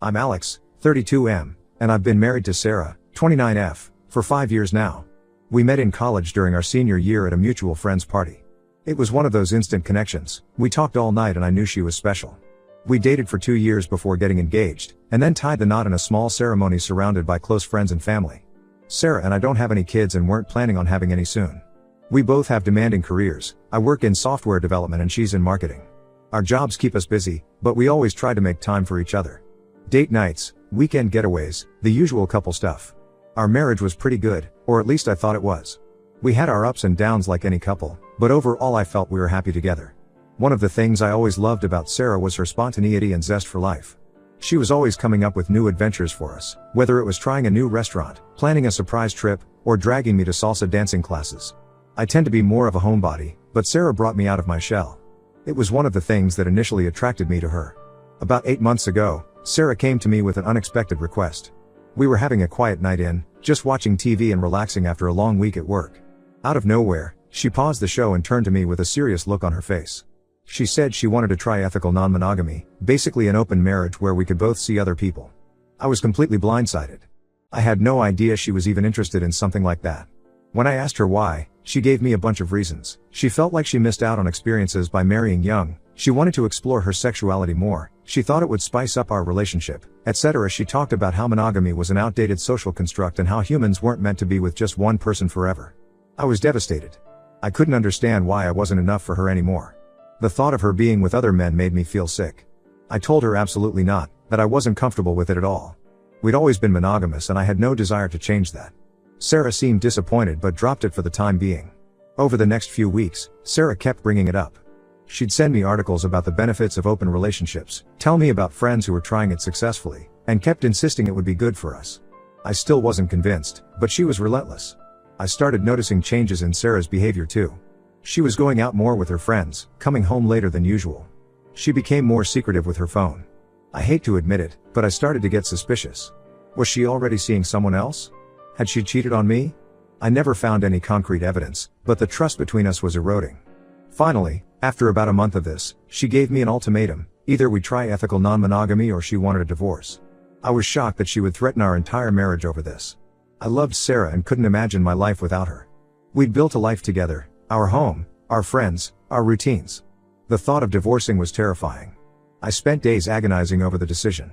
I'm Alex, 32M, and I've been married to Sarah, 29F, for 5 years now. We met in college during our senior year at a mutual friend's party. It was one of those instant connections. We talked all night and I knew she was special. We dated for 2 years before getting engaged, and then tied the knot in a small ceremony surrounded by close friends and family. Sarah and I don't have any kids and weren't planning on having any soon. We both have demanding careers. I work in software development and she's in marketing. Our jobs keep us busy, but we always try to make time for each other. Date nights, weekend getaways, the usual couple stuff. Our marriage was pretty good, or at least I thought it was. We had our ups and downs like any couple, but overall I felt we were happy together. One of the things I always loved about Sarah was her spontaneity and zest for life. She was always coming up with new adventures for us, whether it was trying a new restaurant, planning a surprise trip, or dragging me to salsa dancing classes. I tend to be more of a homebody, but Sarah brought me out of my shell. It was one of the things that initially attracted me to her. About 8 months ago, Sarah came to me with an unexpected request. We were having a quiet night in, just watching TV and relaxing after a long week at work. Out of nowhere, she paused the show and turned to me with a serious look on her face. She said she wanted to try ethical non-monogamy, basically an open marriage where we could both see other people. I was completely blindsided. I had no idea she was even interested in something like that. When I asked her why, she gave me a bunch of reasons. She felt like she missed out on experiences by marrying young, she wanted to explore her sexuality more, she thought it would spice up our relationship, etc. She talked about how monogamy was an outdated social construct and how humans weren't meant to be with just one person forever. I was devastated. I couldn't understand why I wasn't enough for her anymore. The thought of her being with other men made me feel sick. I told her absolutely not, that I wasn't comfortable with it at all. We'd always been monogamous and I had no desire to change that. Sarah seemed disappointed but dropped it for the time being. Over the next few weeks, Sarah kept bringing it up. She'd send me articles about the benefits of open relationships, tell me about friends who were trying it successfully, and kept insisting it would be good for us. I still wasn't convinced, but she was relentless. I started noticing changes in Sarah's behavior too. She was going out more with her friends, coming home later than usual. She became more secretive with her phone. I hate to admit it, but I started to get suspicious. Was she already seeing someone else? Had she cheated on me? I never found any concrete evidence, but the trust between us was eroding. Finally, after about a month of this, she gave me an ultimatum: either we try ethical non-monogamy or she wanted a divorce. I was shocked that she would threaten our entire marriage over this. I loved Sarah and couldn't imagine my life without her. We'd built a life together. Our home, our friends, our routines. The thought of divorcing was terrifying. I spent days agonizing over the decision.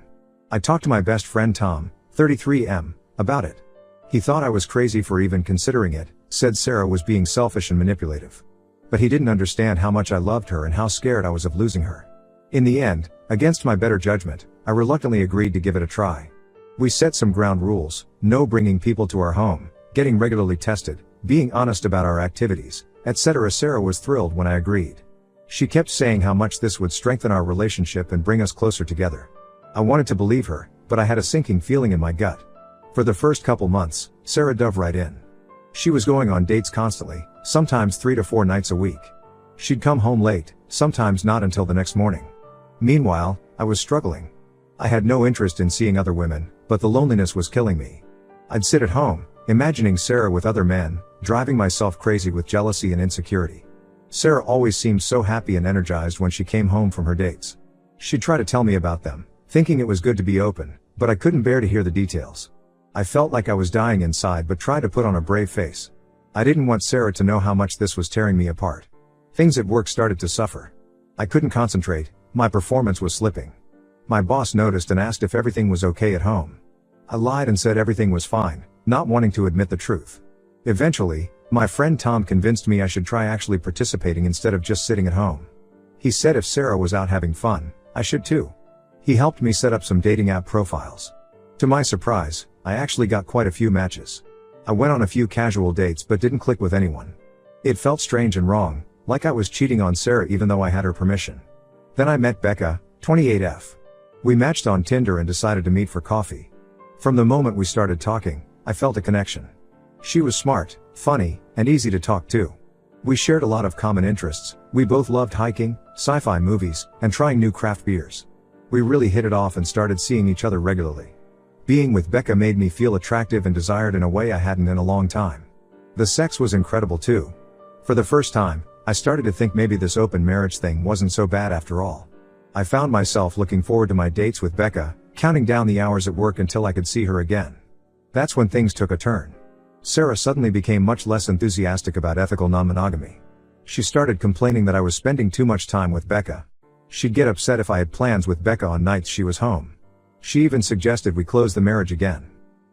I talked to my best friend Tom, 33M, about it. He thought I was crazy for even considering it, said Sarah was being selfish and manipulative. But he didn't understand how much I loved her and how scared I was of losing her. In the end, against my better judgment, I reluctantly agreed to give it a try. We set some ground rules: no bringing people to our home, getting regularly tested, being honest about our activities, etc. Sarah was thrilled when I agreed. She kept saying how much this would strengthen our relationship and bring us closer together. I wanted to believe her, but I had a sinking feeling in my gut. For the first couple months, Sarah dove right in. She was going on dates constantly, sometimes 3 to 4 nights a week. She'd come home late, sometimes not until the next morning. Meanwhile, I was struggling. I had no interest in seeing other women, but the loneliness was killing me. I'd sit at home, imagining Sarah with other men, driving myself crazy with jealousy and insecurity. Sarah always seemed so happy and energized when she came home from her dates. She'd try to tell me about them, thinking it was good to be open, but I couldn't bear to hear the details. I felt like I was dying inside but tried to put on a brave face. I didn't want Sarah to know how much this was tearing me apart. Things at work started to suffer. I couldn't concentrate, my performance was slipping. My boss noticed and asked if everything was okay at home. I lied and said everything was fine, not wanting to admit the truth. Eventually, my friend Tom convinced me I should try actually participating instead of just sitting at home. He said if Sarah was out having fun, I should too. He helped me set up some dating app profiles. To my surprise, I actually got quite a few matches. I went on a few casual dates but didn't click with anyone. It felt strange and wrong, like I was cheating on Sarah even though I had her permission. Then I met Becca, 28F. We matched on Tinder and decided to meet for coffee. From the moment we started talking, I felt a connection. She was smart, funny, and easy to talk to. We shared a lot of common interests. We both loved hiking, sci-fi movies, and trying new craft beers. We really hit it off and started seeing each other regularly. Being with Becca made me feel attractive and desired in a way I hadn't in a long time. The sex was incredible too. For the first time, I started to think maybe this open marriage thing wasn't so bad after all. I found myself looking forward to my dates with Becca, counting down the hours at work until I could see her again. That's when things took a turn. Sarah suddenly became much less enthusiastic about ethical non-monogamy. She started complaining that I was spending too much time with Becca. She'd get upset if I had plans with Becca on nights she was home. She even suggested we close the marriage again.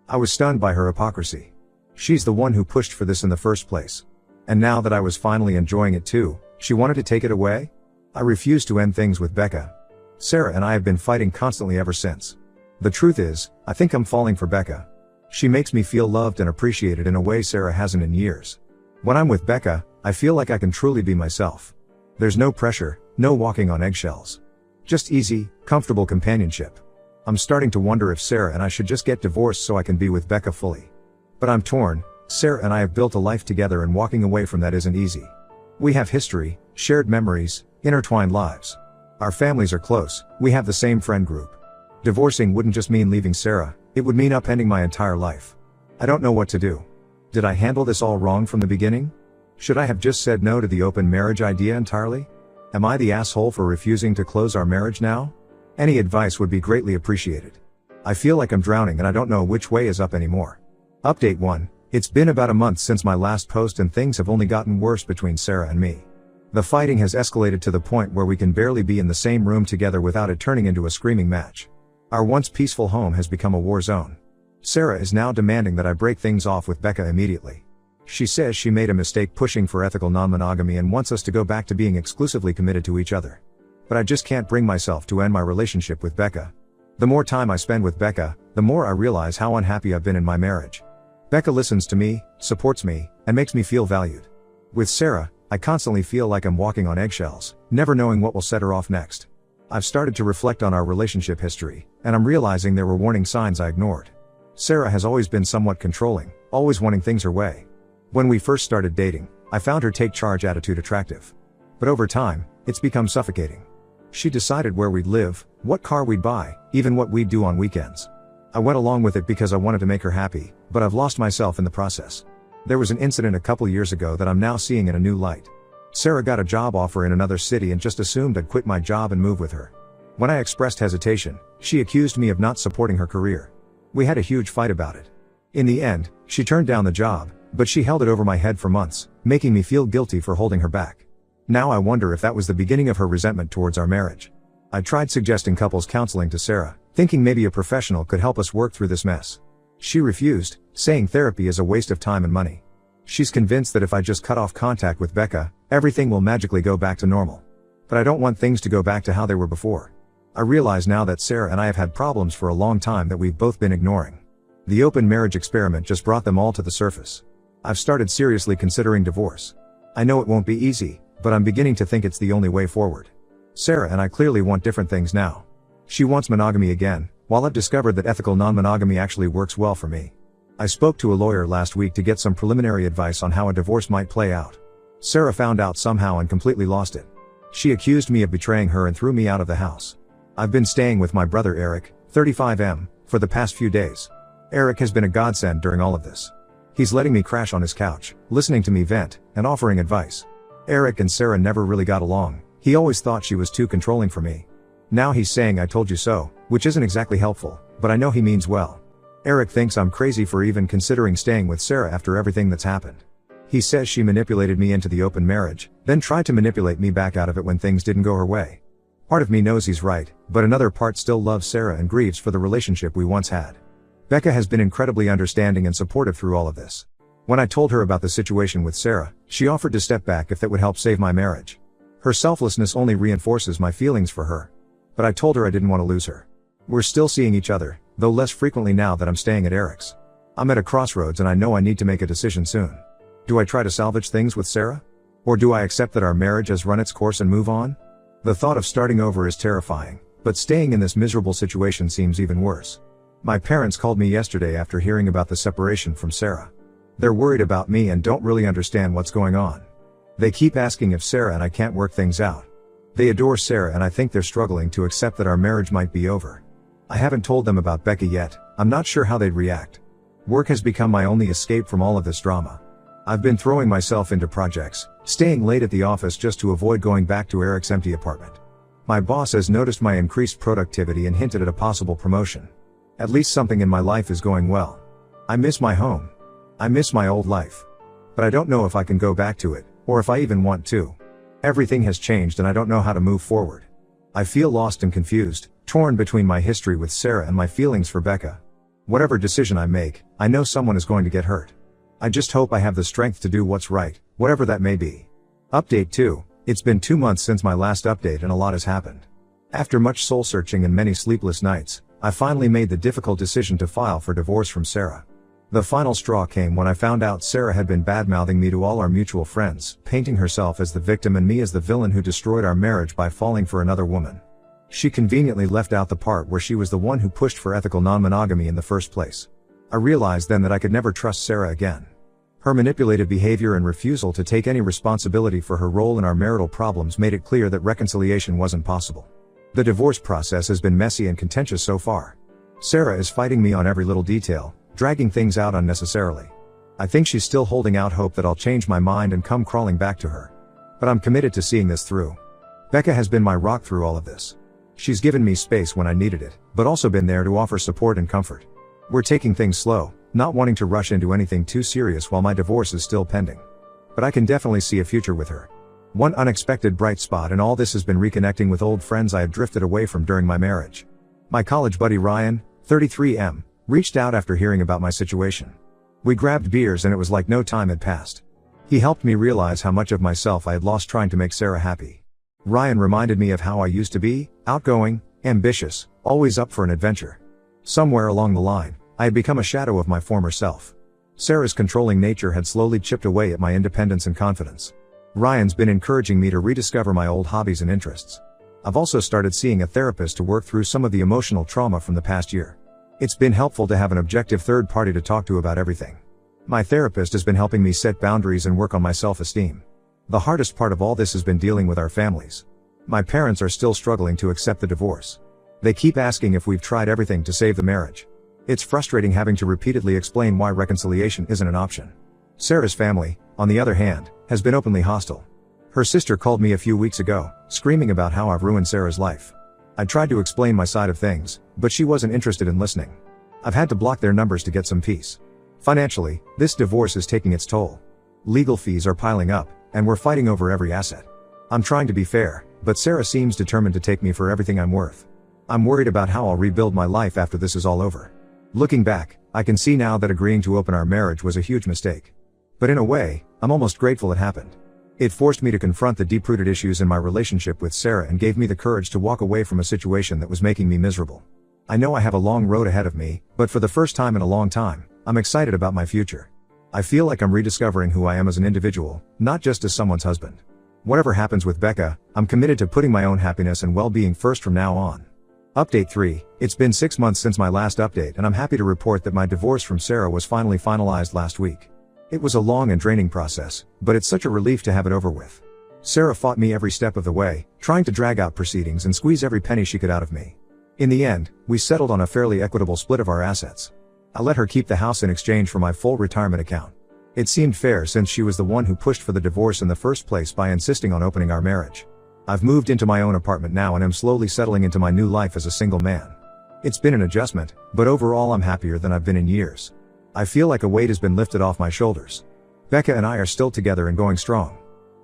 I was stunned by her hypocrisy. She's the one who pushed for this in the first place. And now that I was finally enjoying it too, she wanted to take it away? I refused to end things with Becca. Sarah and I have been fighting constantly ever since. The truth is, I think I'm falling for Becca. She makes me feel loved and appreciated in a way Sarah hasn't in years. When I'm with Becca, I feel like I can truly be myself. There's no pressure, no walking on eggshells. Just easy, comfortable companionship. I'm starting to wonder if Sarah and I should just get divorced so I can be with Becca fully. But I'm torn. Sarah and I have built a life together and walking away from that isn't easy. We have history, shared memories, intertwined lives. Our families are close, we have the same friend group. Divorcing wouldn't just mean leaving Sarah, it would mean upending my entire life. I don't know what to do. Did I handle this all wrong from the beginning? Should I have just said no to the open marriage idea entirely? Am I the asshole for refusing to close our marriage now? Any advice would be greatly appreciated. I feel like I'm drowning and I don't know which way is up anymore. Update 1. It's been about a month since my last post and things have only gotten worse between Sarah and me. The fighting has escalated to the point where we can barely be in the same room together without it turning into a screaming match. Our once peaceful home has become a war zone. Sarah is now demanding that I break things off with Becca immediately. She says she made a mistake pushing for ethical non-monogamy and wants us to go back to being exclusively committed to each other. But I just can't bring myself to end my relationship with Becca. The more time I spend with Becca, the more I realize how unhappy I've been in my marriage. Becca listens to me, supports me, and makes me feel valued. With Sarah, I constantly feel like I'm walking on eggshells, never knowing what will set her off next. I've started to reflect on our relationship history, and I'm realizing there were warning signs I ignored. Sarah has always been somewhat controlling, always wanting things her way. When we first started dating, I found her take-charge attitude attractive. But over time, it's become suffocating. She decided where we'd live, what car we'd buy, even what we'd do on weekends. I went along with it because I wanted to make her happy, but I've lost myself in the process. There was an incident a couple years ago that I'm now seeing in a new light. Sarah got a job offer in another city and just assumed I'd quit my job and move with her. When I expressed hesitation, she accused me of not supporting her career. We had a huge fight about it. In the end, she turned down the job, but she held it over my head for months, making me feel guilty for holding her back. Now I wonder if that was the beginning of her resentment towards our marriage. I tried suggesting couples counseling to Sarah, thinking maybe a professional could help us work through this mess. She refused, saying therapy is a waste of time and money. She's convinced that if I just cut off contact with Becca, everything will magically go back to normal. But I don't want things to go back to how they were before. I realize now that Sarah and I have had problems for a long time that we've both been ignoring. The open marriage experiment just brought them all to the surface. I've started seriously considering divorce. I know it won't be easy, but I'm beginning to think it's the only way forward. Sarah and I clearly want different things now. She wants monogamy again, while I've discovered that ethical non-monogamy actually works well for me. I spoke to a lawyer last week to get some preliminary advice on how a divorce might play out. Sarah found out somehow and completely lost it. She accused me of betraying her and threw me out of the house. I've been staying with my brother Eric, 35M, for the past few days. Eric has been a godsend during all of this. He's letting me crash on his couch, listening to me vent, and offering advice. Eric and Sarah never really got along. He always thought she was too controlling for me. Now he's saying I told you so, which isn't exactly helpful, but I know he means well. Eric thinks I'm crazy for even considering staying with Sarah after everything that's happened. He says she manipulated me into the open marriage, then tried to manipulate me back out of it when things didn't go her way. Part of me knows he's right, but another part still loves Sarah and grieves for the relationship we once had. Becca has been incredibly understanding and supportive through all of this. When I told her about the situation with Sarah, she offered to step back if that would help save my marriage. Her selflessness only reinforces my feelings for her. But I told her I didn't want to lose her. We're still seeing each other, though less frequently now that I'm staying at Eric's. I'm at a crossroads and I know I need to make a decision soon. Do I try to salvage things with Sarah? Or do I accept that our marriage has run its course and move on? The thought of starting over is terrifying, but staying in this miserable situation seems even worse. My parents called me yesterday after hearing about the separation from Sarah. They're worried about me and don't really understand what's going on. They keep asking if Sarah and I can't work things out. They adore Sarah and I think they're struggling to accept that our marriage might be over. I haven't told them about Becca yet. I'm not sure how they'd react. Work has become my only escape from all of this drama. I've been throwing myself into projects, staying late at the office just to avoid going back to Eric's empty apartment. My boss has noticed my increased productivity and hinted at a possible promotion. At least something in my life is going well. I miss my home. I miss my old life. But I don't know if I can go back to it, or if I even want to. Everything has changed and I don't know how to move forward. I feel lost and confused, torn between my history with Sarah and my feelings for Becca. Whatever decision I make, I know someone is going to get hurt. I just hope I have the strength to do what's right, whatever that may be. Update 2. It's been 2 months since my last update and a lot has happened. After much soul searching and many sleepless nights, I finally made the difficult decision to file for divorce from Sarah. The final straw came when I found out Sarah had been bad-mouthing me to all our mutual friends, painting herself as the victim and me as the villain who destroyed our marriage by falling for another woman. She conveniently left out the part where she was the one who pushed for ethical non-monogamy in the first place. I realized then that I could never trust Sarah again. Her manipulative behavior and refusal to take any responsibility for her role in our marital problems made it clear that reconciliation wasn't possible. The divorce process has been messy and contentious so far. Sarah is fighting me on every little detail, dragging things out unnecessarily. I think she's still holding out hope that I'll change my mind and come crawling back to her. But I'm committed to seeing this through. Becca has been my rock through all of this. She's given me space when I needed it, but also been there to offer support and comfort. We're taking things slow, not wanting to rush into anything too serious while my divorce is still pending. But I can definitely see a future with her. One unexpected bright spot in all this has been reconnecting with old friends I had drifted away from during my marriage. My college buddy Ryan, 33M, reached out after hearing about my situation. We grabbed beers and it was like no time had passed. He helped me realize how much of myself I had lost trying to make Sarah happy. Ryan reminded me of how I used to be, outgoing, ambitious, always up for an adventure. Somewhere along the line, I had become a shadow of my former self. Sarah's controlling nature had slowly chipped away at my independence and confidence. Ryan's been encouraging me to rediscover my old hobbies and interests. I've also started seeing a therapist to work through some of the emotional trauma from the past year. It's been helpful to have an objective third party to talk to about everything. My therapist has been helping me set boundaries and work on my self-esteem. The hardest part of all this has been dealing with our families. My parents are still struggling to accept the divorce. They keep asking if we've tried everything to save the marriage. It's frustrating having to repeatedly explain why reconciliation isn't an option. Sarah's family, on the other hand, has been openly hostile. Her sister called me a few weeks ago, screaming about how I've ruined Sarah's life. I tried to explain my side of things, but she wasn't interested in listening. I've had to block their numbers to get some peace. Financially, this divorce is taking its toll. Legal fees are piling up, and we're fighting over every asset. I'm trying to be fair, but Sarah seems determined to take me for everything I'm worth. I'm worried about how I'll rebuild my life after this is all over. Looking back, I can see now that agreeing to open our marriage was a huge mistake. But in a way, I'm almost grateful it happened. It forced me to confront the deep-rooted issues in my relationship with Sarah and gave me the courage to walk away from a situation that was making me miserable. I know I have a long road ahead of me, but for the first time in a long time, I'm excited about my future. I feel like I'm rediscovering who I am as an individual, not just as someone's husband. Whatever happens with Becca, I'm committed to putting my own happiness and well-being first from now on. Update 3. It's been 6 months since my last update and I'm happy to report that my divorce from Sarah was finally finalized last week. It was a long and draining process, but it's such a relief to have it over with. Sarah fought me every step of the way, trying to drag out proceedings and squeeze every penny she could out of me. In the end, we settled on a fairly equitable split of our assets. I let her keep the house in exchange for my full retirement account. It seemed fair since she was the one who pushed for the divorce in the first place by insisting on opening our marriage. I've moved into my own apartment now and am slowly settling into my new life as a single man. It's been an adjustment, but overall I'm happier than I've been in years. I feel like a weight has been lifted off my shoulders. Becca and I are still together and going strong.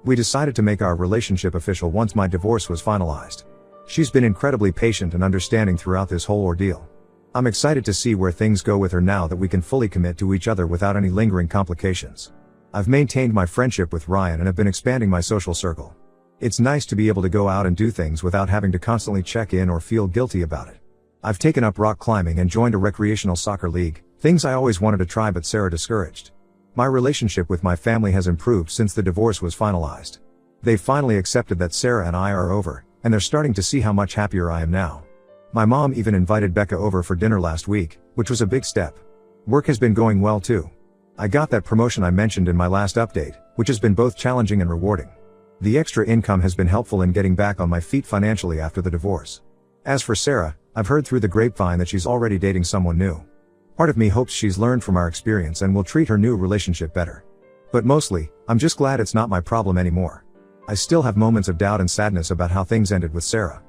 We decided to make our relationship official once my divorce was finalized. She's been incredibly patient and understanding throughout this whole ordeal. I'm excited to see where things go with her now that we can fully commit to each other without any lingering complications. I've maintained my friendship with Ryan and have been expanding my social circle. It's nice to be able to go out and do things without having to constantly check in or feel guilty about it. I've taken up rock climbing and joined a recreational soccer league, things I always wanted to try but Sarah discouraged. My relationship with my family has improved since the divorce was finalized. They finally accepted that Sarah and I are over, and they're starting to see how much happier I am now. My mom even invited Becca over for dinner last week, which was a big step. Work has been going well too. I got that promotion I mentioned in my last update, which has been both challenging and rewarding. The extra income has been helpful in getting back on my feet financially after the divorce. As for Sarah, I've heard through the grapevine that she's already dating someone new. Part of me hopes she's learned from our experience and will treat her new relationship better. But mostly, I'm just glad it's not my problem anymore. I still have moments of doubt and sadness about how things ended with Sarah.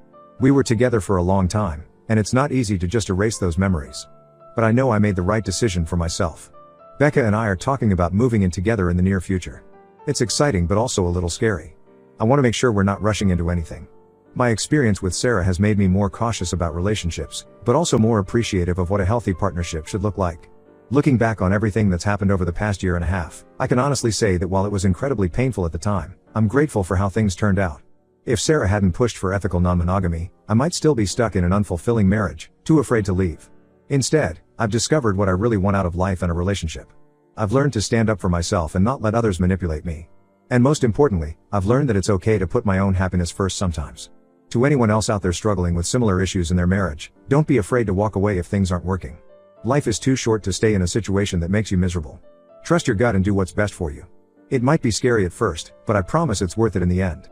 We were together for a long time, and it's not easy to just erase those memories. But I know I made the right decision for myself. Becca and I are talking about moving in together in the near future. It's exciting but also a little scary. I want to make sure we're not rushing into anything. My experience with Sarah has made me more cautious about relationships, but also more appreciative of what a healthy partnership should look like. Looking back on everything that's happened over the past year and a half, I can honestly say that while it was incredibly painful at the time, I'm grateful for how things turned out. If Sarah hadn't pushed for ethical non-monogamy, I might still be stuck in an unfulfilling marriage, too afraid to leave. Instead, I've discovered what I really want out of life and a relationship. I've learned to stand up for myself and not let others manipulate me. And most importantly, I've learned that it's okay to put my own happiness first sometimes. To anyone else out there struggling with similar issues in their marriage, don't be afraid to walk away if things aren't working. Life is too short to stay in a situation that makes you miserable. Trust your gut and do what's best for you. It might be scary at first, but I promise it's worth it in the end.